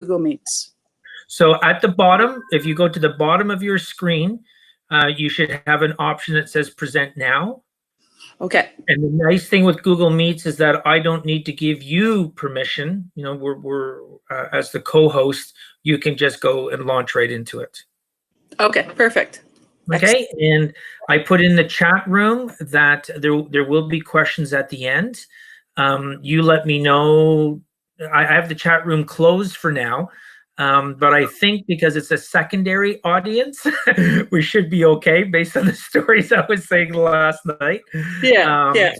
Google Meets? So at the bottom, if you go to the bottom of your screen, you should have an option that says present now. Okay. And the nice thing with Google Meets is that I don't need to give you permission. You know, we're as the co-host, you can just go and launch right into it. Okay, perfect. Okay, and I put in the chat room that there will be questions at the end. You let me know. I have the chat room closed for now, but I think because it's a secondary audience, we should be okay based on the stories I was saying last night. Yeah, yeah.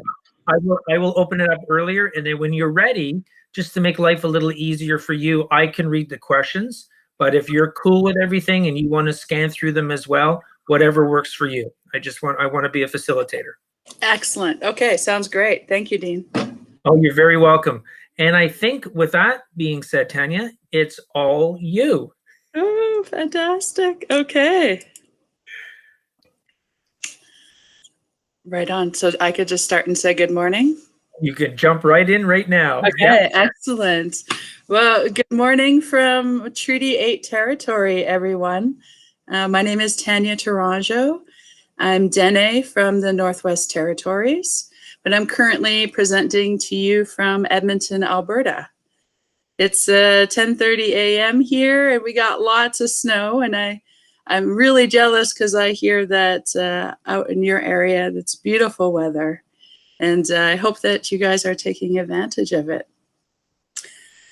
I will open it up earlier, and then when you're ready, just to make life a little easier for you, I can read the questions. But if you're cool with everything and you want to scan through them as well, whatever works for you. I want to be a facilitator. Excellent. Okay, sounds great. Thank you, Dean. Oh, you're very welcome. And I think with that being said, Tanya, it's all you. Oh, fantastic. Okay. Right on. So I could just start and say good morning? You can jump right in right now. Okay, yeah. Excellent. Well, good morning from Treaty 8 territory, everyone. My name is Tanya Tourangeau. I'm Dene from the Northwest Territories, but I'm currently presenting to you from Edmonton, Alberta. It's 10:30 a.m. here, and we got lots of snow, and I'm really jealous because I hear that out in your area, it's beautiful weather, and I hope that you guys are taking advantage of it.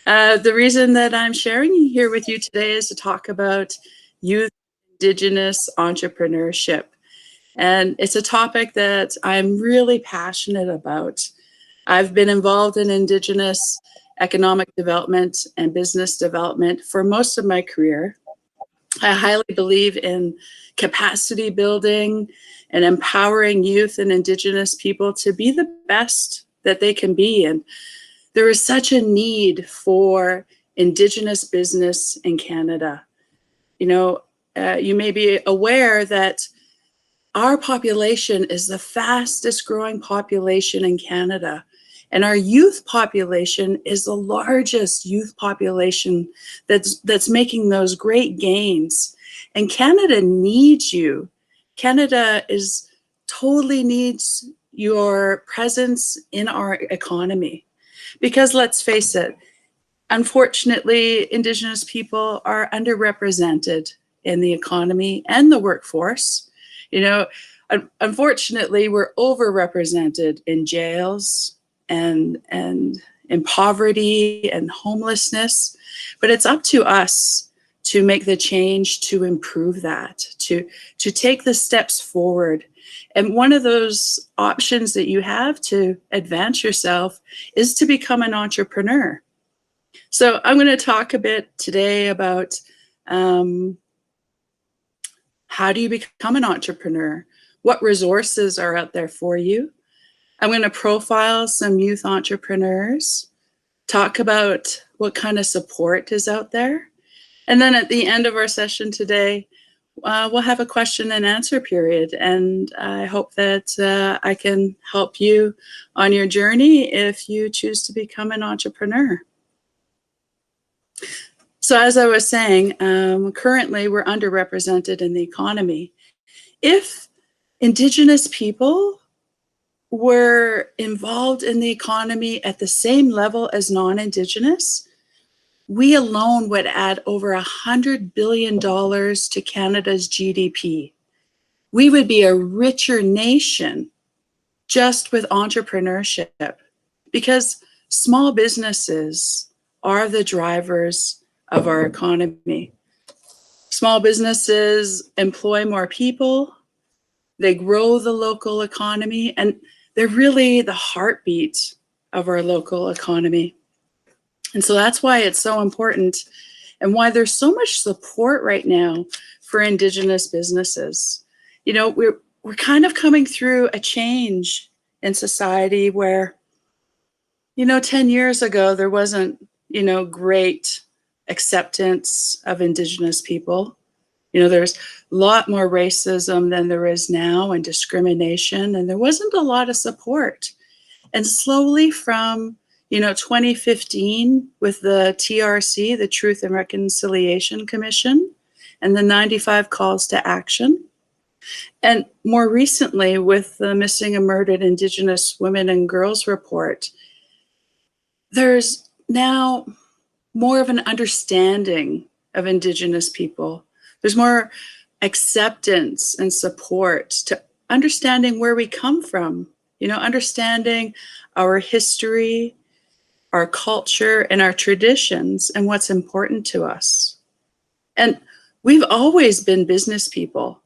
The reason that I'm sharing here with you today is to talk about youth Indigenous entrepreneurship. And it's a topic that I'm really passionate about. I've been involved in Indigenous economic development and business development for most of my career. I highly believe in capacity building and empowering youth and Indigenous people to be the best that they can be. And there is such a need for Indigenous business in Canada. You know, you may be aware that our population is the fastest growing population in Canada. And our youth population is the largest youth population that's making those great gains. And Canada needs you. Canada totally needs your presence in our economy. Because let's face it, unfortunately, Indigenous people are underrepresented in the economy and the workforce. You know, unfortunately, we're overrepresented in jails and in poverty and homelessness. But it's up to us to make the change to improve that, to take the steps forward. And one of those options that you have to advance yourself is to become an entrepreneur. So I'm going to talk a bit today about how do you become an entrepreneur? What resources are out there for you? I'm going to profile some youth entrepreneurs, talk about what kind of support is out there. And then at the end of our session today, we'll have a question and answer period. And I hope that I can help you on your journey if you choose to become an entrepreneur. So as I was saying, currently we're underrepresented in the economy. If Indigenous people were involved in the economy at the same level as non-Indigenous, we alone would add over $100 billion to Canada's GDP. We would be a richer nation just with entrepreneurship, because small businesses are the drivers of our economy. Small businesses employ more people, they grow the local economy, and they're really the heartbeat of our local economy. And so that's why it's so important and why there's so much support right now for Indigenous businesses. You know, we're kind of coming through a change in society where, 10 years ago, there wasn't, great acceptance of Indigenous people. There's a lot more racism than there is now, and discrimination, and there wasn't a lot of support. And slowly from, 2015 with the TRC, the Truth and Reconciliation Commission, and the 95 calls to action. And more recently with the Missing and Murdered Indigenous Women and Girls report, there's now more of an understanding of Indigenous people. There's more acceptance and support to understanding where we come from, understanding our history, our culture, and our traditions, and what's important to us. And we've always been business people.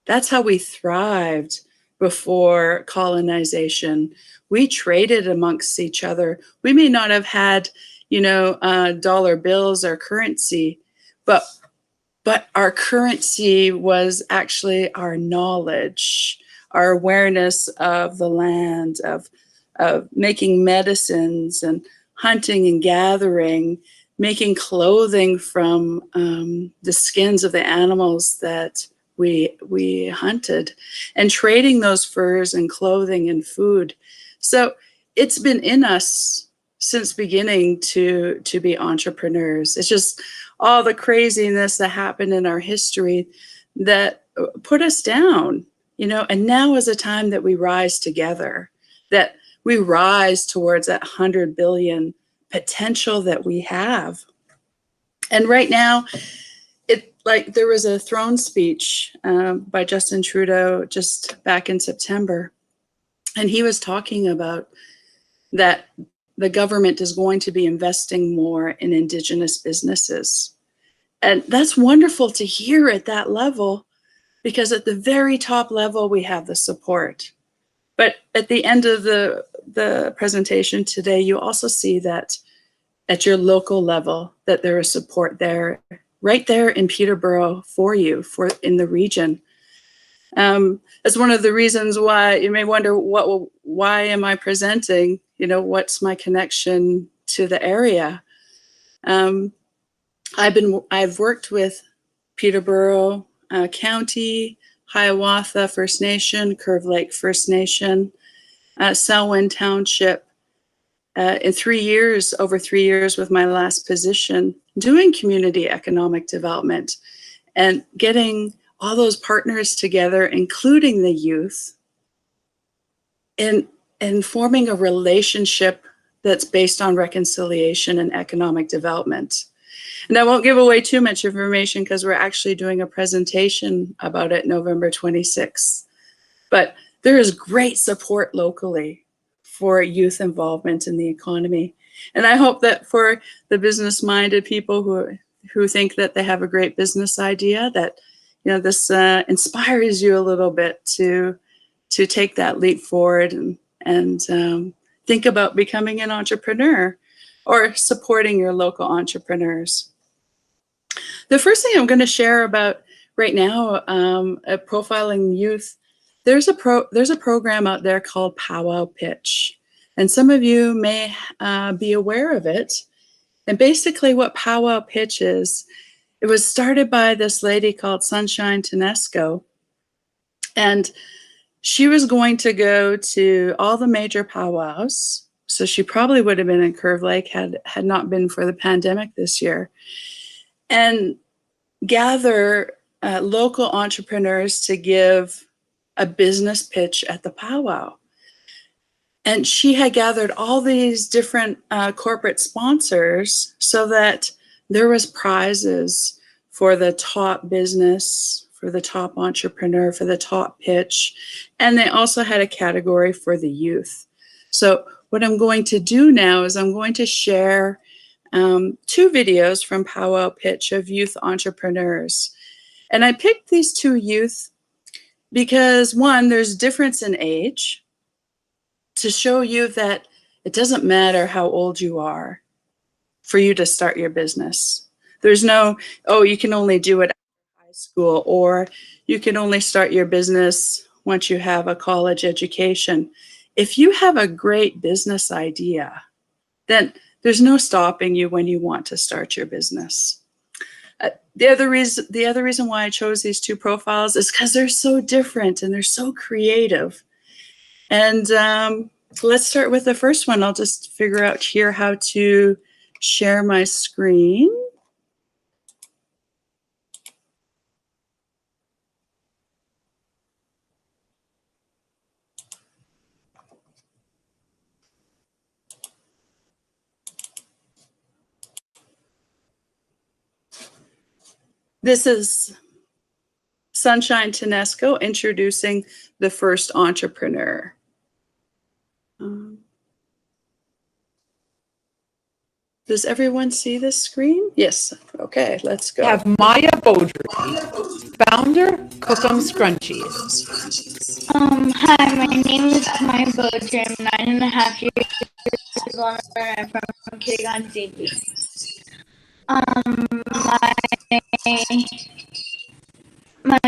That's how we thrived before colonization. We traded amongst each other. We may not have had, dollar bills or currency, but our currency was actually our knowledge, our awareness of the land, of making medicines and hunting and gathering, making clothing from the skins of the animals that we hunted, and trading those furs and clothing and food. So it's been in us since beginning to be entrepreneurs. It's just all the craziness that happened in our history that put us down, and now is a time that we rise together, that we rise towards that 100 billion potential that we have. And right now, there was a throne speech by Justin Trudeau just back in September, and he was talking about that the government is going to be investing more in Indigenous businesses. And that's wonderful to hear at that level, because at the very top level, we have the support. But at the end of the presentation today, you also see that at your local level, that there is support there, right there in Peterborough for you, in the region. That's one of the reasons why you may wonder, why am I presenting? What's my connection to the area? I've worked with Peterborough County, Hiawatha First Nation, Curve Lake First Nation, Selwyn Township, in over 3 years with my last position, doing community economic development and getting all those partners together, including the youth, and forming a relationship that's based on reconciliation and economic development. And I won't give away too much information because we're actually doing a presentation about it November 26th. But there is great support locally for youth involvement in the economy. And I hope that for the business-minded people who think that they have a great business idea, that this inspires you a little bit to take that leap forward and think about becoming an entrepreneur or supporting your local entrepreneurs. The first thing I'm going to share about right now, profiling youth, there's a program out there called Powwow Pitch, and some of you may be aware of it. And basically what Powwow Pitch is, it was started by this lady called Sunshine Tedesco, and she was going to go to all the major powwows. So she probably would have been in Curve Lake had not been for the pandemic this year, and gather local entrepreneurs to give a business pitch at the powwow. And she had gathered all these different corporate sponsors so that there was prizes for the top business, for the top entrepreneur, for the top pitch. And they also had a category for the youth. So what I'm going to do now is I'm going to share 2 videos from Powwow Pitch of youth entrepreneurs. And I picked these 2 youth because, one, there's difference in age, to show you that it doesn't matter how old you are for you to start your business. There's no, you can only do it after high school, or you can only start your business once you have a college education. If you have a great business idea, then there's no stopping you when you want to start your business. The other reason why I chose these 2 profiles is because they're so different and they're so creative. And let's start with the first one. I'll just figure out here how to share my screen. This is Sunshine Tedesco introducing the first entrepreneur. Does everyone see this screen? Yes. Okay, let's go. We have Maya Beaudry, founder, Cookum Scrunchies. Hi, my name is Tanya Tourangeau. I'm 9.5 years old and I'm from KPRDSB. My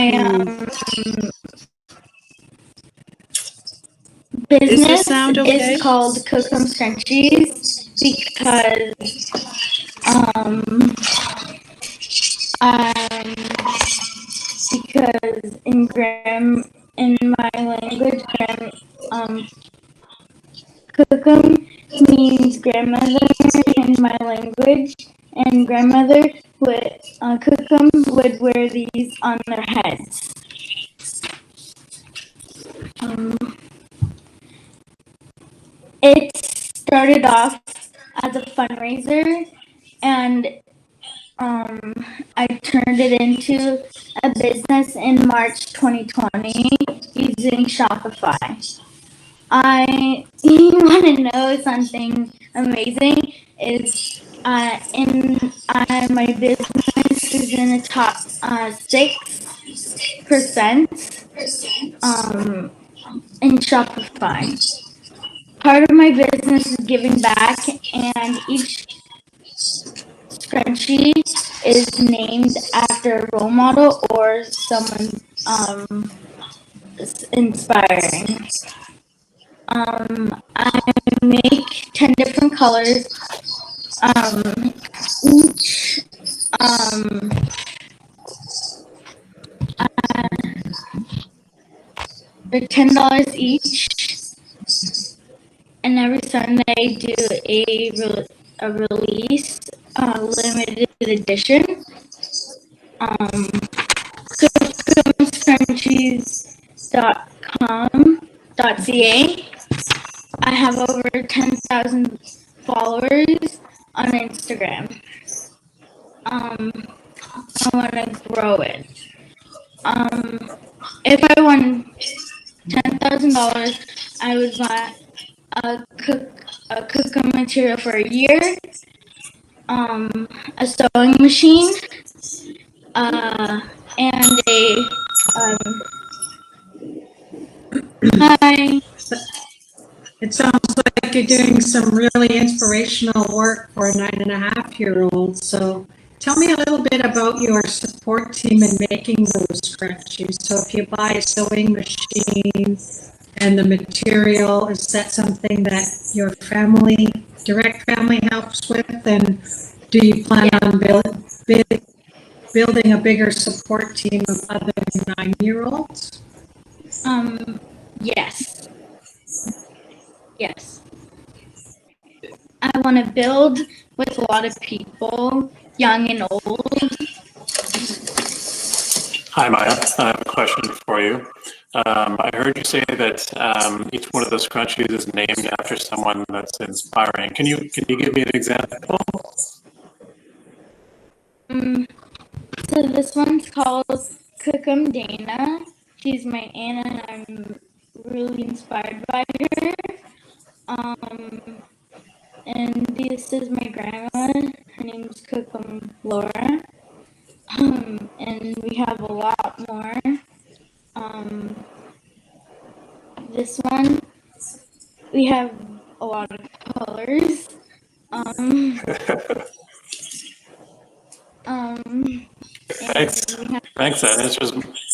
business sound okay? is called Cookum Scrunchies because in my language, Cookum means grandmother in my language, and grandmother would Cookum would wear these on their heads. It started off as a fundraiser, and I turned it into a business in March 2020 using Shopify. You want to know something amazing? Is my business is in the top 6% in Shopify. Part of my business is giving back, and each scrunchie is named after a role model or someone inspiring. I make 10 different colors. They're $10 each, and every Sunday I do a release, limited edition. Scrunchies.com.ca. I have over 10,000 followers on Instagram. I want to grow it. If I won $10,000, I would buy a cooking material for a year, a sewing machine, and hi. It sounds like you're doing some really inspirational work for a 9.5-year-old. So tell me a little bit about your support team in making those scrunchies. So if you buy a sewing machine and the material, is that something that your direct family helps with? And do you plan on building a bigger support team of other 9-year-olds? Yes. Yes. I want to build with a lot of people, young and old. Hi, Maya. I have a question for you. I heard you say that each one of those scrunchies is named after someone that's inspiring. Can you give me an example? So this one's called Cookum Dene. She's my aunt and I'm really inspired by her. And this is my grandma. Her name's Cookum Laura. And we have a lot more. This one, we have a lot of colors. Thanks. Thanks, that answers.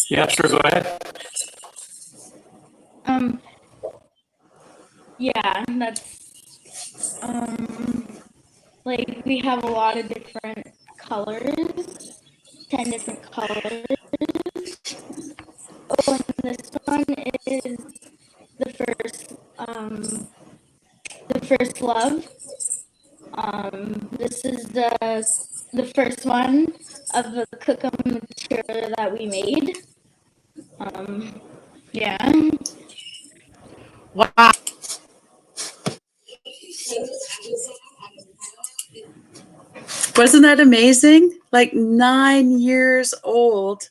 Yeah, sure, go ahead. Yeah, that's like we have a lot of different colors, 10 different colors. Oh, and this one is the first first one of the cookum material that we made. Yeah. Wow. Wasn't that amazing? Like 9 years old,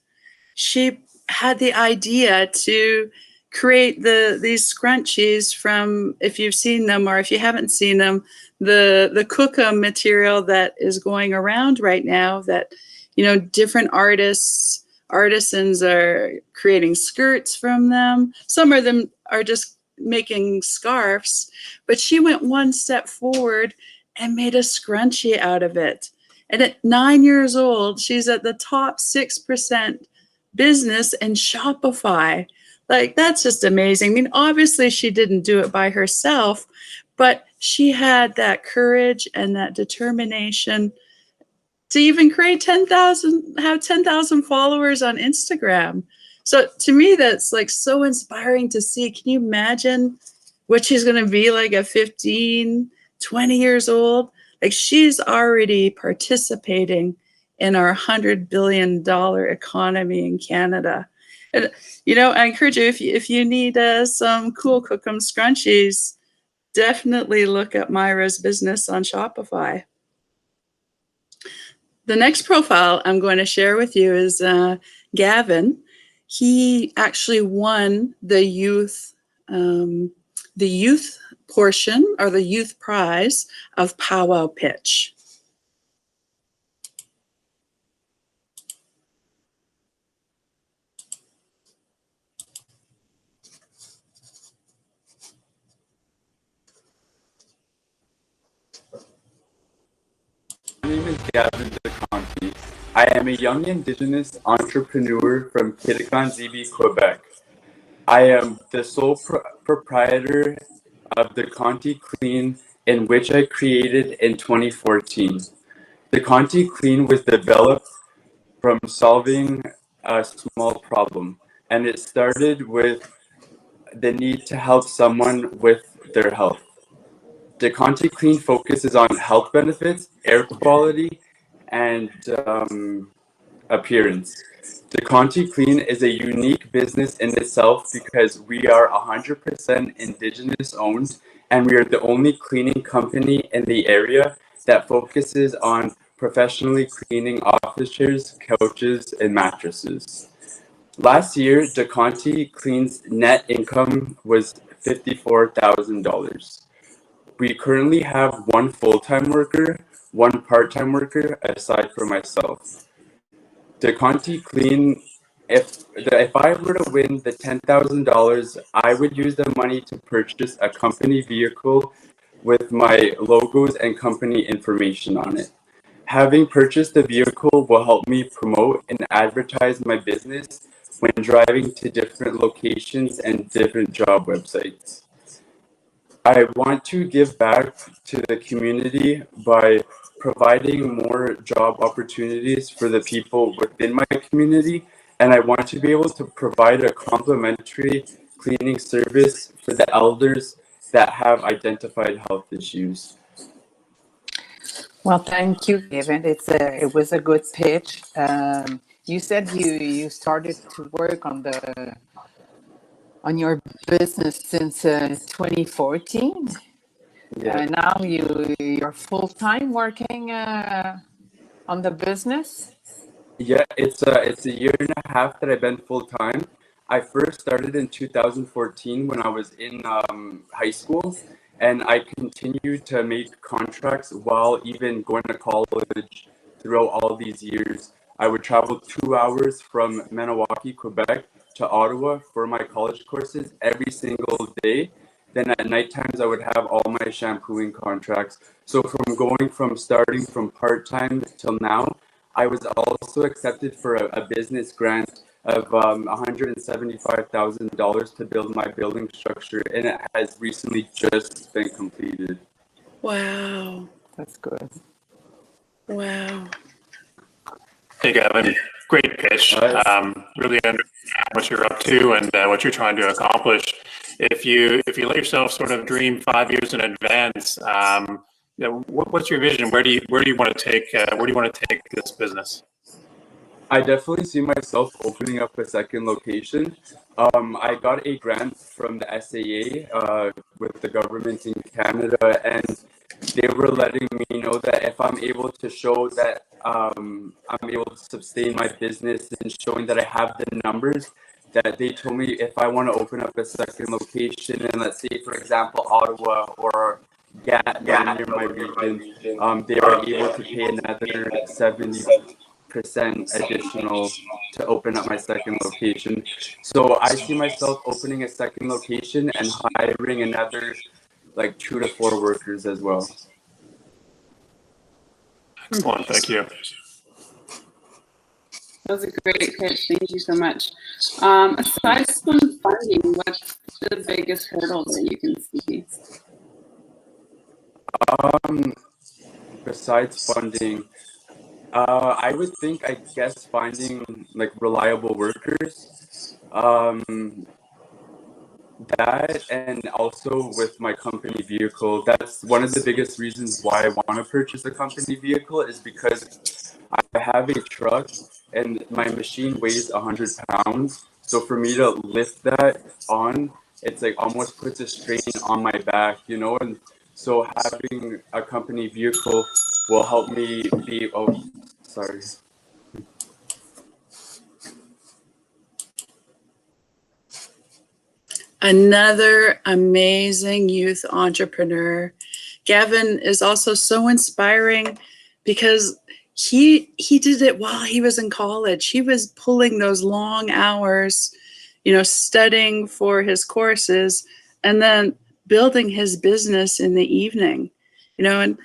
she had the idea to create these scrunchies from, if you've seen them or if you haven't seen them, the cookum material that is going around right now that, you know, different artisans are creating skirts from them. Some of them are just making scarves, but she went one step forward and made a scrunchie out of it. And at 9 years old, she's at the top 6% business in Shopify. Like, that's just amazing. I mean, obviously she didn't do it by herself, but she had that courage and that determination to even create 10,000, have 10,000 followers on Instagram. So to me, that's like so inspiring to see. Can you imagine what she's going to be like at 15, 20 years old? Like, she's already participating in our $100 billion economy in Canada. And, you know, I encourage you, if you need some cool cookum scrunchies, definitely look at Myra's business on Shopify. The next profile I'm going to share with you is Gavin. He actually won the youth portion, or the youth prize, of Powwow Pitch. My name is Gavin DeConti. I am a young Indigenous entrepreneur from KPRDSB, Quebec. I am the sole proprietor of the Conti Clean, in which I created in 2014. The Conti Clean was developed from solving a small problem, and it started with the need to help someone with their health. The Conti Clean focuses on health benefits, air quality, and appearance. The Conti Clean is a unique business in itself because we are 100% Indigenous owned, and we are the only cleaning company in the area that focuses on professionally cleaning office chairs, couches, and mattresses. Last year, the Conti Clean's net income was $54,000. We currently have one full-time worker, one part-time worker, aside from myself. The Conti Clean, if I were to win the $10,000, I would use the money to purchase a company vehicle with my logos and company information on it. Having purchased the vehicle will help me promote and advertise my business when driving to different locations and different job websites. I want to give back to the community by providing more job opportunities for the people within my community, and I want to be able to provide a complimentary cleaning service for the elders that have identified health issues. Well, thank you, David. It was a good pitch. You said you started to work on your business since 2014. Yeah. Now you're full-time working on the business. Yeah, it's a year and a half that I've been full-time. I first started in 2014 when I was in high school, and I continued to make contracts while even going to college throughout all these years. I would travel 2 hours from Maniwaki, Quebec to Ottawa for my college courses every single day. Then at night times, I would have all my shampooing contracts. So from starting from part-time till now, I was also accepted for a business grant of $175,000 to build my building structure, and it has recently just been completed. Wow. That's good. Wow. Hey, Gavin, great pitch. Really understand what you're up to and what you're trying to accomplish. If you let yourself sort of dream 5 years in advance, what's your vision? Where do you want to take this business? I definitely see myself opening up a second location. I got a grant from the SAA with the government in Canada, and they were letting me know that if I'm able to show that I'm able to sustain my business and showing that I have the numbers, that they told me if I want to open up a second location in, let's say, for example, Ottawa or near my region, they are able to pay another 70% additional to open up my second location. So I see myself opening a second location and hiring another like 2 to 4 workers as well. Excellent, thank you. That was a great pitch. Thank you so much. Aside from funding, what's the biggest hurdle that you can see? Besides funding, I would think, I guess, finding like reliable workers. That, and also with my company vehicle, that's one of the biggest reasons why I want to purchase a company vehicle, is because I have a truck and my machine weighs 100 pounds. So for me to lift that on, it's like almost puts a strain on my back, you know? And so having a company vehicle will help me be, oh, sorry. Another amazing youth entrepreneur. Gavin is also so inspiring because he did it while he was in college. He was pulling those long hours, you know, studying for his courses and then building his business in the evening, you know. And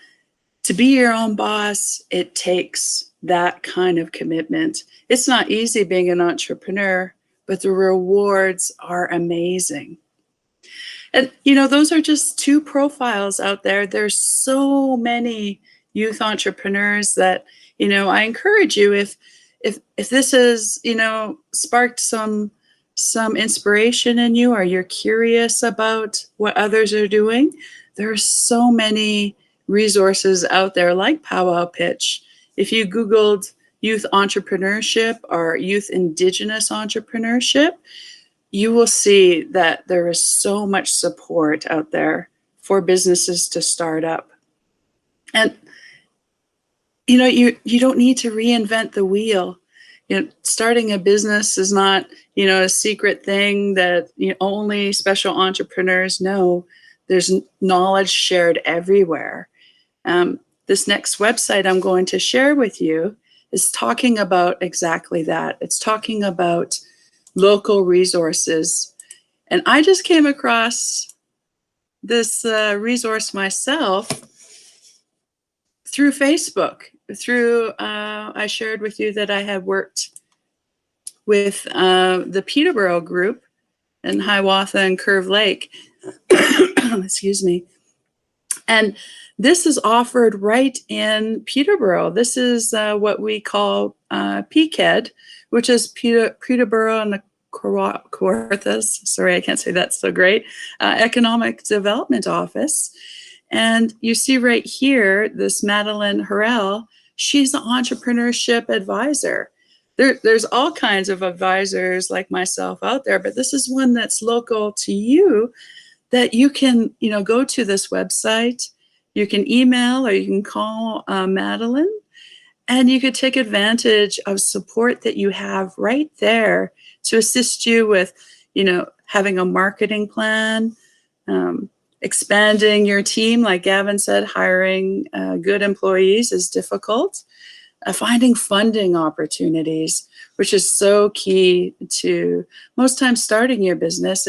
to be your own boss, it takes that kind of commitment. It's not easy being an entrepreneur, but the rewards are amazing. And, you know, those are just 2 profiles out there. There's so many youth entrepreneurs that, you know, I encourage you, if this has, you know, sparked some inspiration in you, or you're curious about what others are doing, there are so many resources out there like Powwow Pitch. If you Googled youth entrepreneurship or youth Indigenous entrepreneurship, you will see that there is so much support out there for businesses to start up. And, you know, you don't need to reinvent the wheel. You know, starting a business is not, you know, a secret thing that, you know, only special entrepreneurs know. There's knowledge shared everywhere. This next website I'm going to share with you is talking about exactly that. It's talking about local resources. And I just came across this resource myself through Facebook. I shared with you that I had worked with the Peterborough group in Hiawatha and Curve Lake. Excuse me. And this is offered right in Peterborough. This is what we call PKED, which is Peterborough and the Kawarthas. Sorry, I can't say that so great. Economic Development Office. And you see right here, this Madeline Harrell, she's an entrepreneurship advisor. There's all kinds of advisors like myself out there, but this is one that's local to you, that you can, you know, go to this website, you can email or you can call Madeline, and you could take advantage of support that you have right there to assist you with, you know, having a marketing plan, expanding your team. Like Gavin said, hiring good employees is difficult. Finding funding opportunities, which is so key to most times starting your business.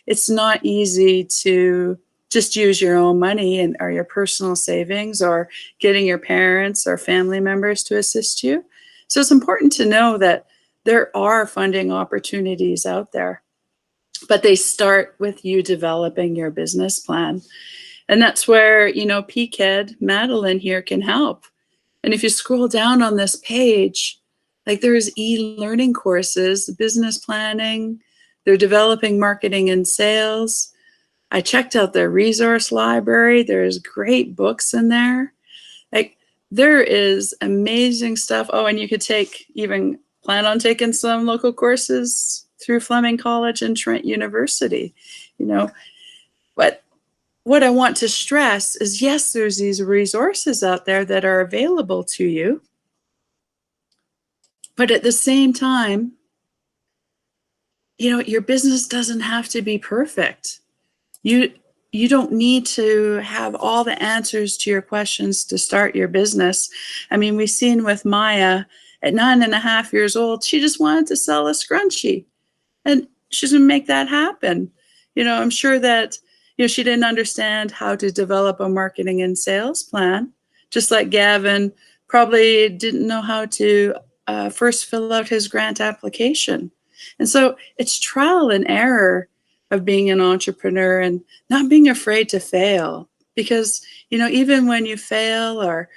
It's not easy to just use your own money or your personal savings, or getting your parents or family members to assist you. So it's important to know that there are funding opportunities out there, but they start with you developing your business plan. And that's where, you know, PKED, Madeline here can help. And if you scroll down on this page, like there's e-learning courses, business planning, they're developing marketing and sales, I checked out their resource library. There's great books in there. Like, there is amazing stuff. Oh, and you could plan on taking some local courses through Fleming College and Trent University, you know. But what I want to stress is, yes, there's these resources out there that are available to you. But at the same time, you know, your business doesn't have to be perfect. You don't need to have all the answers to your questions to start your business. I mean, we've seen with Maya at 9.5 years old, she just wanted to sell a scrunchie, and she's going to make that happen. You know, I'm sure that, you know, she didn't understand how to develop a marketing and sales plan, just like Gavin probably didn't know how to first fill out his grant application. And so it's trial and error of being an entrepreneur, and not being afraid to fail, because, you know, even when you fail or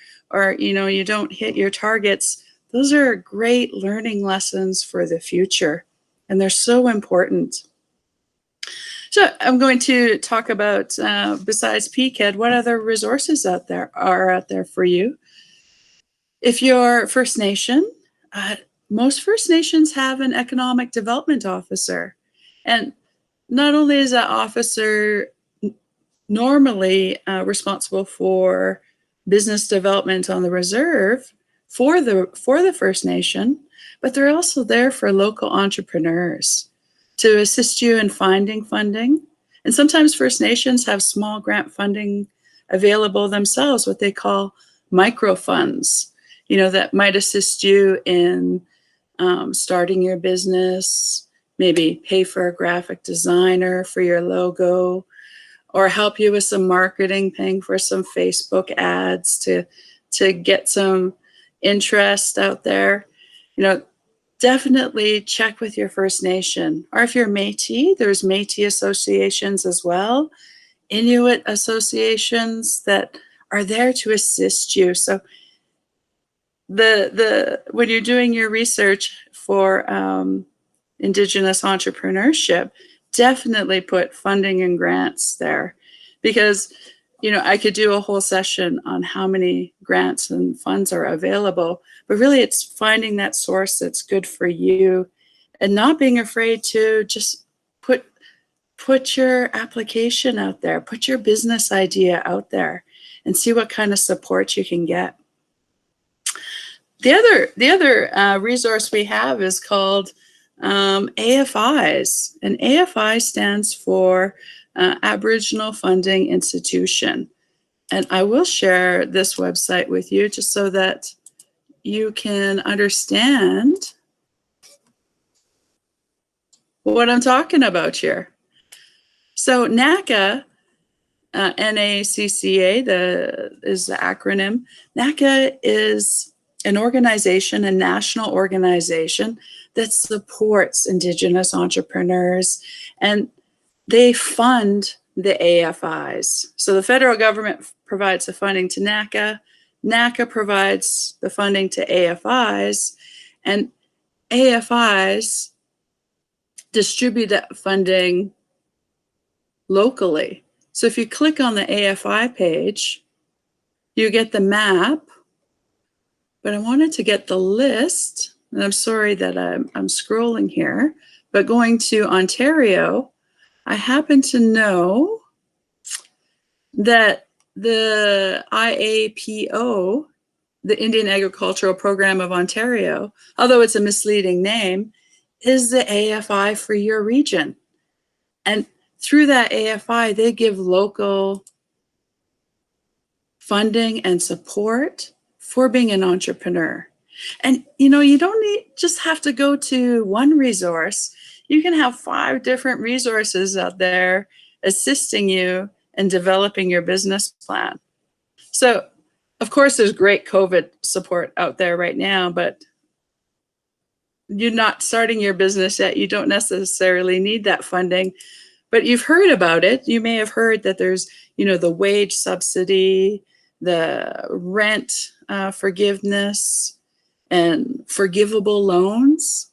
you know, you don't hit your targets, those are great learning lessons for the future, and they're so important. So I'm going to talk about, besides PCAD, what other resources are out there for you. If you're First Nation, most First Nations have an economic development officer, and not only is that officer normally responsible for business development on the reserve for the First Nation, but they're also there for local entrepreneurs to assist you in finding funding. And sometimes First Nations have small grant funding available themselves, what they call microfunds, you know, that might assist you in starting your business, maybe pay for a graphic designer for your logo, or help you with some marketing, paying for some Facebook ads to get some interest out there. You know, definitely check with your First Nation. Or if you're Métis, there's Métis associations as well, Inuit associations that are there to assist you. So when you're doing your research for Indigenous entrepreneurship, definitely put funding and grants there, because, you know, I could do a whole session on how many grants and funds are available, but really it's finding that source that's good for you, and not being afraid to just put your application out there, put your business idea out there, and see what kind of support you can get. The other resource we have is called AFIs, and AFI stands for Aboriginal Funding Institution. And I will share this website with you just so that you can understand what I'm talking about here. So NACA, NACCA is the acronym. NACA is an organization, a national organization that supports Indigenous entrepreneurs, and they fund the AFIs. So the federal government provides the funding to NACA, NACA provides the funding to AFIs, and AFIs distribute that funding locally. So if you click on the AFI page, you get the map, but I wanted to get the list, and I'm sorry that I'm scrolling here, but going to Ontario, I happen to know that the IAPO, the Indian Agricultural Program of Ontario, although it's a misleading name, is the AFI for your region. And through that AFI, they give local funding and support for being an entrepreneur. And you know, you don't just have to go to one resource. You can have 5 different resources out there assisting you in developing your business plan. So, of course, there's great COVID support out there right now, but you're not starting your business yet. You don't necessarily need that funding, but you've heard about it. You may have heard that there's, you know, the wage subsidy, the rent forgiveness, and forgivable loans.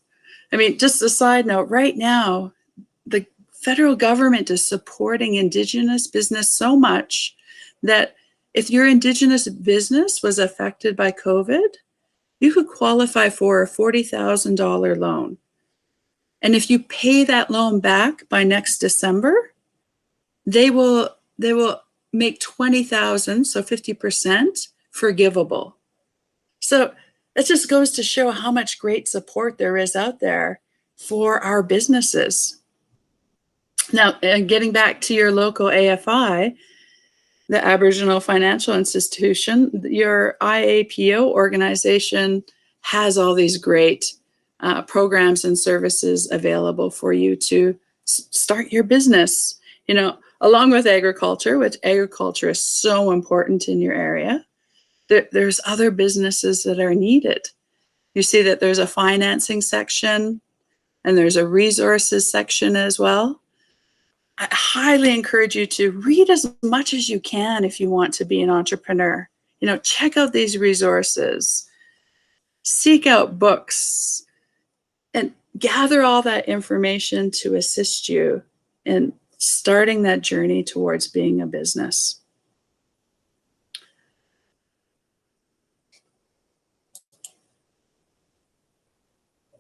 I mean, just a side note, right now, the federal government is supporting Indigenous business so much that if your Indigenous business was affected by COVID, you could qualify for a $40,000 loan. And if you pay that loan back by next December, they will make $20,000, so 50%, forgivable. So that just goes to show how much great support there is out there for our businesses. Now, getting back to your local AFI, the Aboriginal Financial Institution, your IAPO organization has all these great programs and services available for you to start your business, you know, along with agriculture, which agriculture is so important in your area. There's other businesses that are needed. You see that there's a financing section and there's a resources section as well. I highly encourage you to read as much as you can if you want to be an entrepreneur. You know, check out these resources, seek out books, and gather all that information to assist you in starting that journey towards being a business.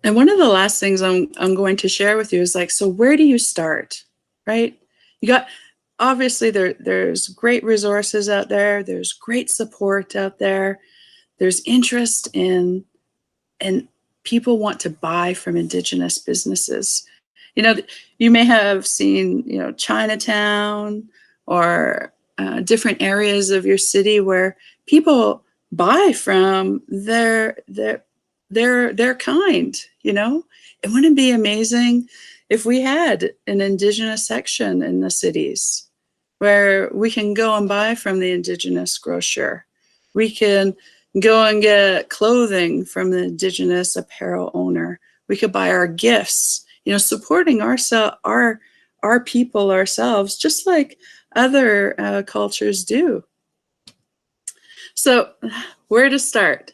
And one of the last things I'm going to share with you is like, so where do you start, right? You got, obviously there's great resources out there. There's great support out there. There's interest in, and people want to buy from Indigenous businesses. You know, you may have seen, you know, Chinatown or different areas of your city where people buy from their kind, you know. It wouldn't be amazing if we had an Indigenous section in the cities where we can go and buy from the Indigenous grocer. We can go and get clothing from the Indigenous apparel owner. We could buy our gifts, you know, supporting our people ourselves, just like other cultures do. So where to start?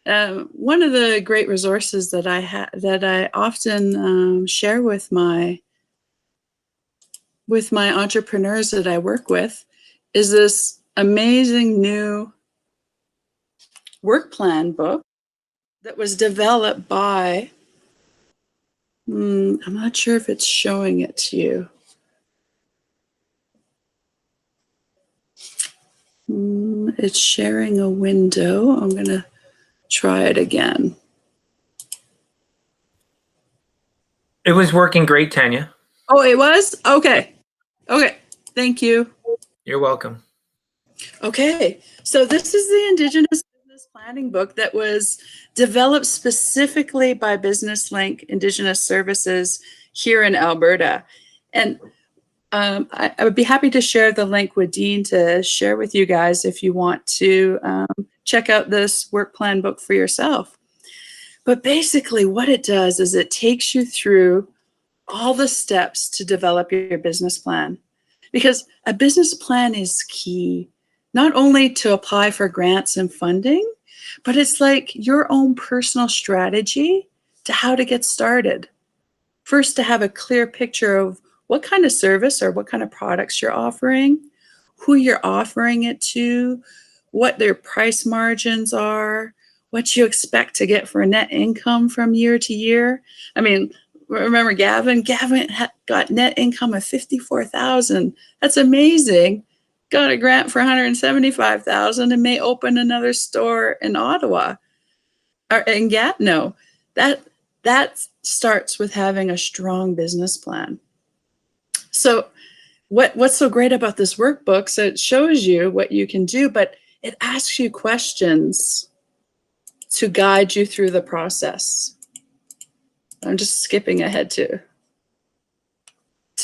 One of the great resources that I often share with my entrepreneurs that I work with is this amazing new work plan book that was developed by, I'm not sure if it's showing it to you. It's sharing a window. I'm going to try it again. It was working great, Tanya. Oh, it was? Okay. Okay. Thank you. You're welcome. Okay. So this is the Indigenous Business Planning book that was developed specifically by Business Link Indigenous Services here in Alberta. And I would be happy to share the link with Dene to share with you guys if you want to check out this work plan book for yourself. But basically what it does is it takes you through all the steps to develop your business plan. Because a business plan is key, not only to apply for grants and funding, but it's like your own personal strategy to how to get started. First, to have a clear picture of what kind of service or what kind of products you're offering, who you're offering it to, what their price margins are, what you expect to get for net income from year to year. I mean, remember Gavin? Gavin got net income of $54,000. That's amazing. Got a grant for $175,000 and may open another store in Ottawa or in Gatineau. That starts with having a strong business plan. So what's so great about this workbook? So it shows you what you can do, but it asks you questions to guide you through the process. I'm just skipping ahead to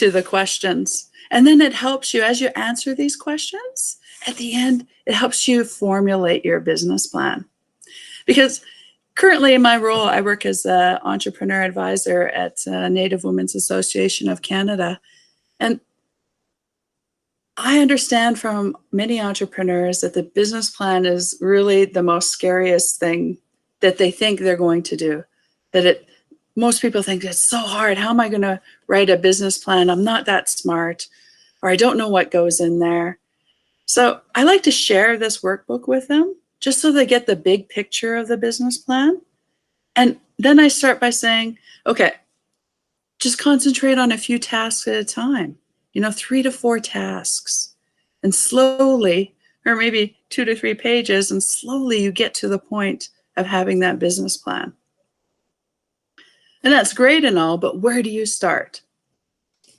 the questions. And then it helps you, as you answer these questions, at the end, it helps you formulate your business plan. Because currently in my role, I work as an entrepreneur advisor at Native Women's Association of Canada. And I understand from many entrepreneurs that the business plan is really the most scariest thing that they think they're going to do. That most people think it's so hard. How am I going to write a business plan? I'm not that smart, or I don't know what goes in there. So I like to share this workbook with them just so they get the big picture of the business plan. And then I start by saying, okay, just concentrate on a few tasks at a time, 3 to 4 tasks, and slowly, or maybe 2 to 3 pages, and slowly you get to the point of having that business plan. And that's great and all, but where do you start?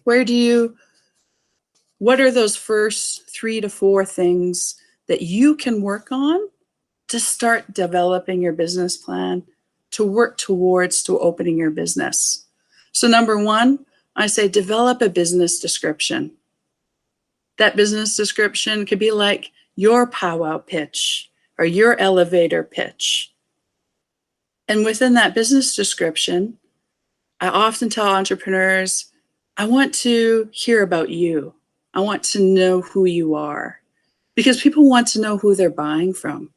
What are those first 3 to 4 things that you can work on to start developing your business plan, to work towards to opening your business? So number 1, I say develop a business description. That business description could be like your powwow pitch or your elevator pitch. And within that business description, I often tell entrepreneurs, I want to hear about you. I want to know who you are, because people want to know who they're buying from.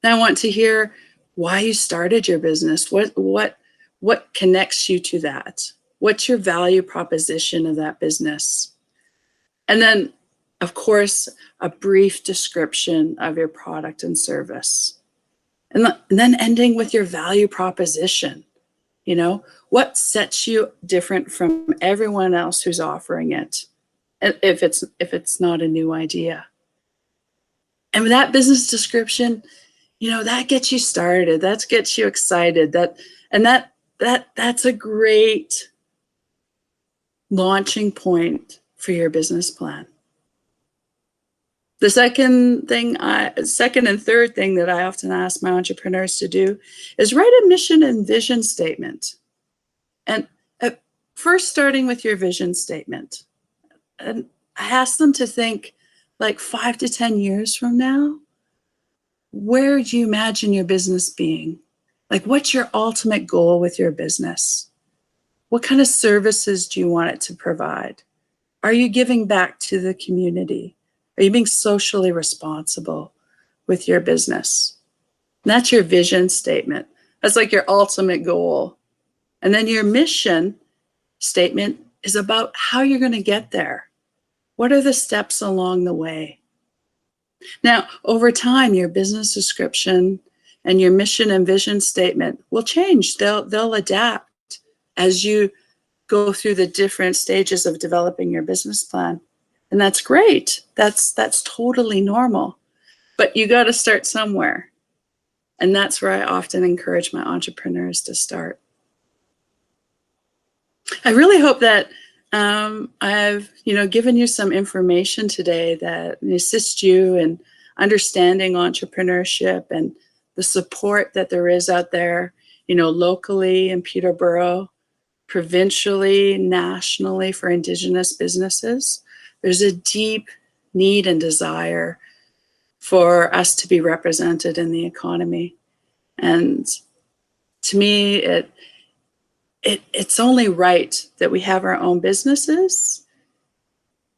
And I want to hear why you started your business. What connects you to that? What's your value proposition of that business? And then, of course, a brief description of your product and service. And then ending with your value proposition. What sets you different from everyone else who's offering it, if it's not a new idea. And with that business description, that gets you started. That gets you excited. That's a great launching point for your business plan. The second and third thing that I often ask my entrepreneurs to do is write a mission and vision statement. And first, starting with your vision statement. And I ask them to think like 5 to 10 years from now, where do you imagine your business being? Like, what's your ultimate goal with your business? What kind of services do you want it to provide? Are you giving back to the community? Are you being socially responsible with your business? And that's your vision statement. That's like your ultimate goal. And then your mission statement is about how you're going to get there. What are the steps along the way? Now, over time, your business description and your mission and vision statement will change. They'll adapt as you go through the different stages of developing your business plan. And that's great. That's totally normal. But you got to start somewhere. And that's where I often encourage my entrepreneurs to start. I really hope that I've given you some information today that assists you in understanding entrepreneurship and the support that there is out there, locally in Peterborough, provincially, nationally for Indigenous businesses. There's a deep need and desire for us to be represented in the economy. And to me, it's only right that we have our own businesses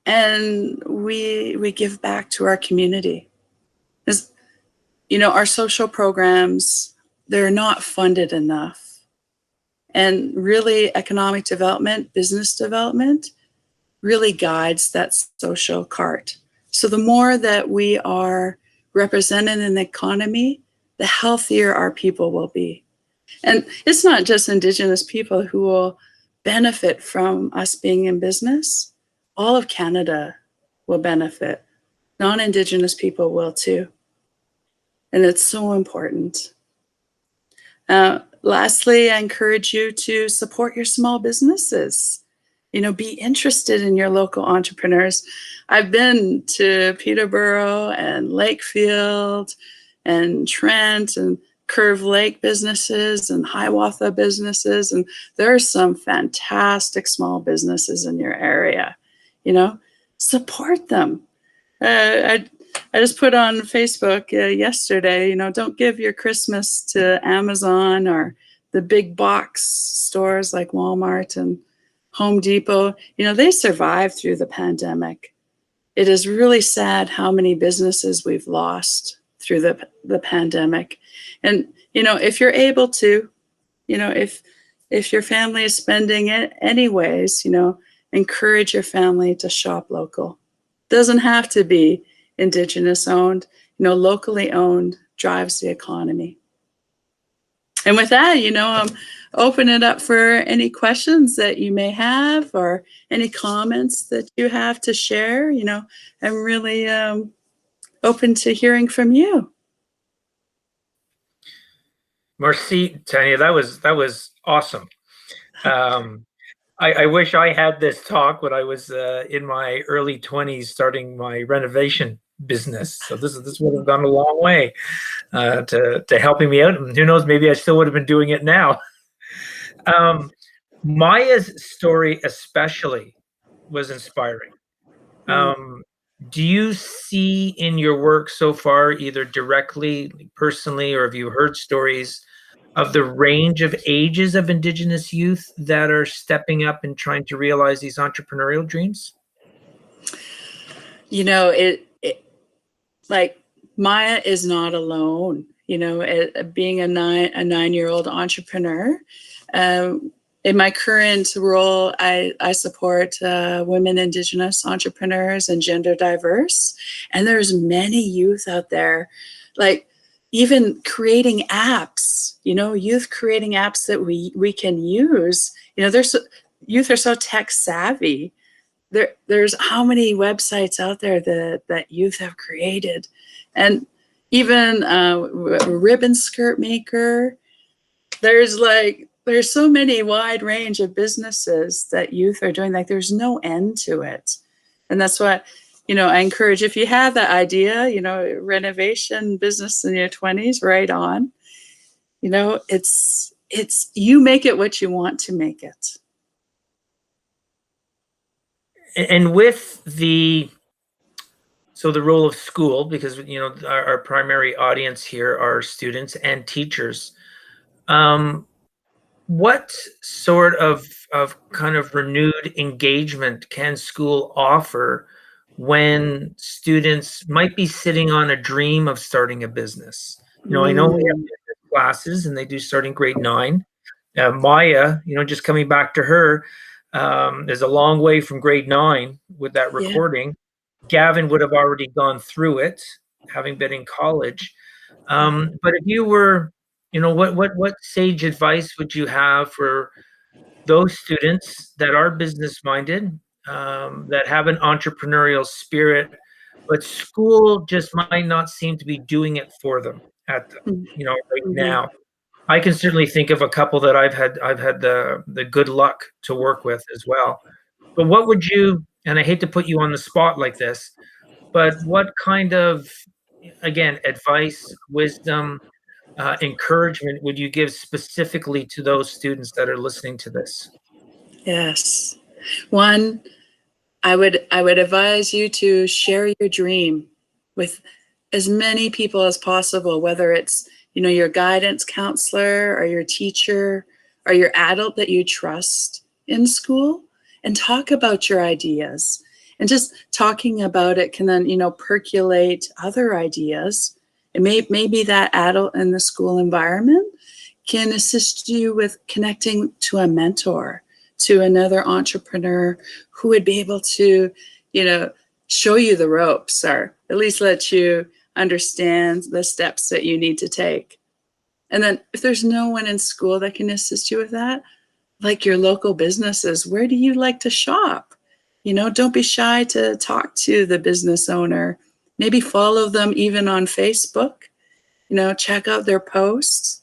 and we give back to our community. Because, our social programs, they're not funded enough. And really, economic development, business development, really guides that social cart. So the more that we are represented in the economy, the healthier our people will be. And it's not just Indigenous people who will benefit from us being in business. All of Canada will benefit. Non-Indigenous people will too. And it's so important. Lastly, I encourage you to support your small businesses. Be interested in your local entrepreneurs. I've been to Peterborough and Lakefield and Trent and Curve Lake businesses and Hiawatha businesses, and there are some fantastic small businesses in your area. Support them. I just put on Facebook yesterday, don't give your Christmas to Amazon or the big box stores like Walmart and Home Depot. They survived through the pandemic. It is really sad how many businesses we've lost through the pandemic. And, if you're able to, if if your family is spending it anyways, encourage your family to shop local. Doesn't have to be Indigenous owned, locally owned drives the economy. And with that, open it up for any questions that you may have or any comments that you have to share. I'm really open to hearing from you. Merci, Tanya. That was awesome. I wish I had this talk when I was in my early 20s, starting my renovation business. So this would have gone a long way to helping me out. And who knows, maybe I still would have been doing it now. Maya's story especially was inspiring. Do you see in your work so far, either directly, personally, or have you heard stories of the range of ages of Indigenous youth that are stepping up and trying to realize these entrepreneurial dreams? Like Maya is not alone, being a 9-year-old entrepreneur. In my current role, I support women Indigenous entrepreneurs and gender diverse. And there's many youth out there, like even creating apps, youth creating apps that we can use. Youth are so tech savvy. There's how many websites out there that youth have created. And even ribbon skirt maker. There's so many wide range of businesses that youth are doing. Like there's no end to it. And that's what, I encourage, if you have that idea, renovation business in your 20s, right on. It's you make it what you want to make it. And with the role of school, because our primary audience here are students and teachers. What sort of kind of renewed engagement can school offer when students might be sitting on a dream of starting a business? I know we have business classes and they do start in grade 9. Maya, just coming back to her, is a long way from grade 9 with that recording. Gavin would have already gone through it, having been in college. But if you were, what sage advice would you have for those students that are business minded, that have an entrepreneurial spirit, but school just might not seem to be doing it for them right now? I can certainly think of a couple that I've had the good luck to work with as well. But what would you, and I hate to put you on the spot like this, but what kind of, again, advice, wisdom, encouragement would you give specifically to those students that are listening to this? Yes. One, I would advise you to share your dream with as many people as possible, whether it's, your guidance counselor or your teacher or your adult that you trust in school, and talk about your ideas. And just talking about it can then, percolate other ideas. And maybe that adult in the school environment can assist you with connecting to a mentor, to another entrepreneur who would be able to, show you the ropes, or at least let you understand the steps that you need to take. And then if there's no one in school that can assist you with that, like your local businesses, where do you like to shop? Don't be shy to talk to the business owner. Maybe follow them even on Facebook. Check out their posts.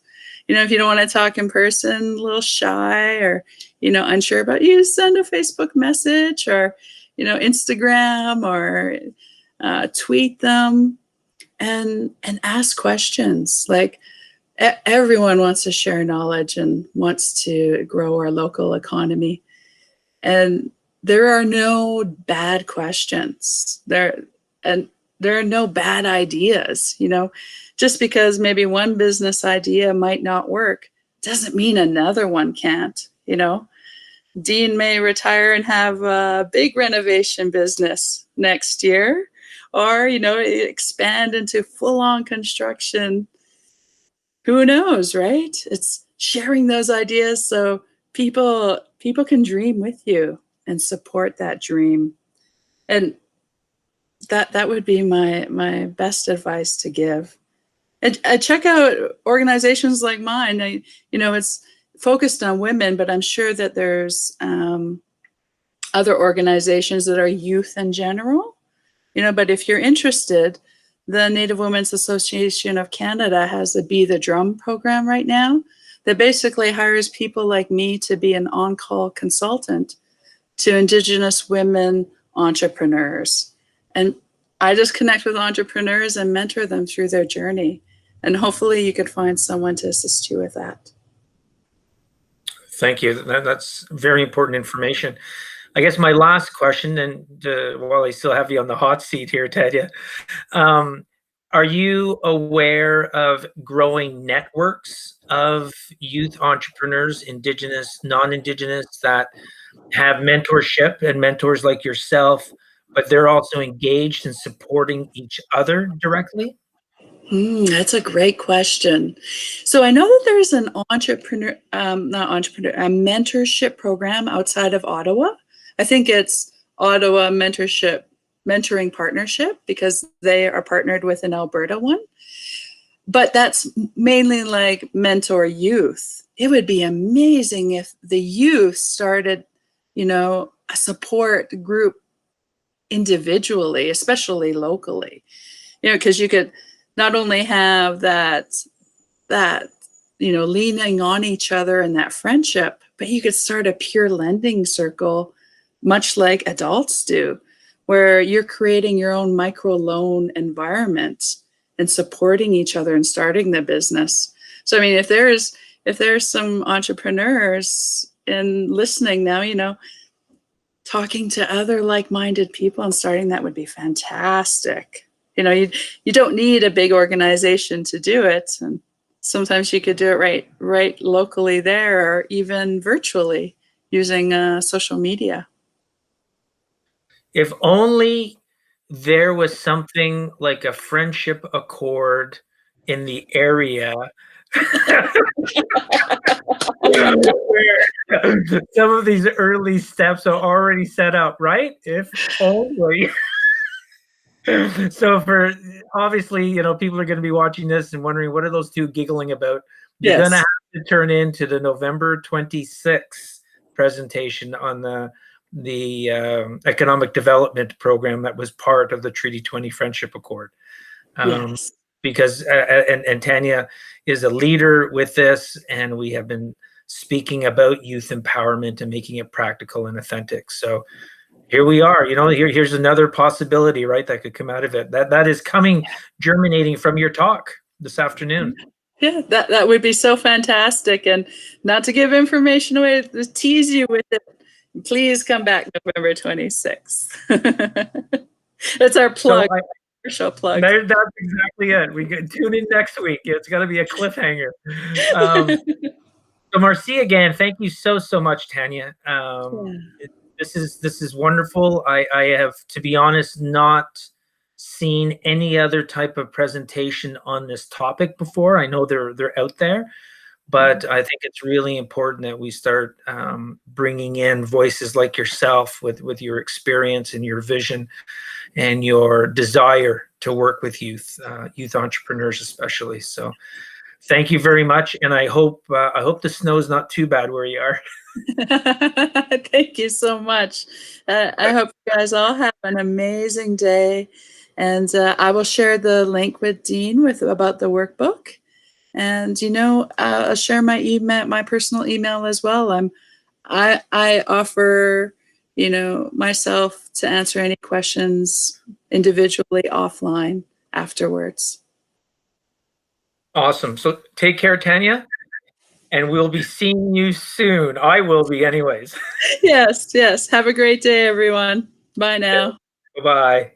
If you don't want to talk in person, a little shy or, unsure about you, send a Facebook message or, Instagram or tweet them and ask questions. Like everyone wants to share knowledge and wants to grow our local economy. And there are no bad questions. There are no bad ideas. Just because maybe one business idea might not work doesn't mean another one can't. Dene may retire and have a big renovation business next year, or, expand into full-on construction. Who knows, right? It's sharing those ideas so people can dream with you and support that dream. And that would be my best advice to give. And check out organizations like mine. It's focused on women, but I'm sure that there's other organizations that are youth in general. But if you're interested, the Native Women's Association of Canada has a Be the Drum program right now that basically hires people like me to be an on-call consultant to Indigenous women entrepreneurs. And I just connect with entrepreneurs and mentor them through their journey. And hopefully you could find someone to assist you with that. Thank you. That's very important information. I guess my last question, and while I still have you on the hot seat here, Tanya, are you aware of growing networks of youth entrepreneurs, Indigenous, non-Indigenous, that have mentorship and mentors like yourself, but they're also engaged in supporting each other directly? That's a great question. So I know that there's an a mentorship program outside of Ottawa. I think it's Ottawa Mentoring Partnership, because they are partnered with an Alberta one. But that's mainly like mentor youth. It would be amazing if the youth started, a support group individually, especially locally, because you could not only have that, leaning on each other and that friendship, but you could start a peer lending circle, much like adults do, where you're creating your own micro loan environment and supporting each other and starting the business. So, I mean, if there's some entrepreneurs in listening now, talking to other like-minded people and starting that would be fantastic. You don't need a big organization to do it. And sometimes you could do it right locally there, or even virtually using social media. If only there was something like a friendship accord in the area where some of these early steps are already set up, right? If only. So obviously, people are going to be watching this and wondering, what are those two giggling about? You're going to have to turn into the November 26th presentation on the economic development program that was part of the Treaty 20 Friendship Accord. Yes. Because and Tanya is a leader with this, and we have been speaking about youth empowerment and making it practical and authentic. So here we are. Here's another possibility, right, that could come out of it. That is germinating from your talk this afternoon. Yeah, that would be so fantastic. And not to give information away, to tease you with it, please come back November 26th. That's our plug. Commercial plug. That's exactly it. We can tune in next week. It's got to be a cliffhanger. So Marcia, again, thank you so much, Tanya. This is wonderful. I have, to be honest, not seen any other type of presentation on this topic before. I know they're out there, but I think it's really important that we start bringing in voices like yourself with your experience and your vision and your desire to work with youth entrepreneurs especially. So thank you very much, and I hope the snow's not too bad where you are. Thank you so much. I hope you guys all have an amazing day, and I will share the link with Dene about the workbook, and I'll share my personal email as well. I offer myself to answer any questions individually offline afterwards. Awesome. So take care, Tanya, and we'll be seeing you soon. I will be anyways. Yes. Have a great day, everyone. Bye now. Bye-bye.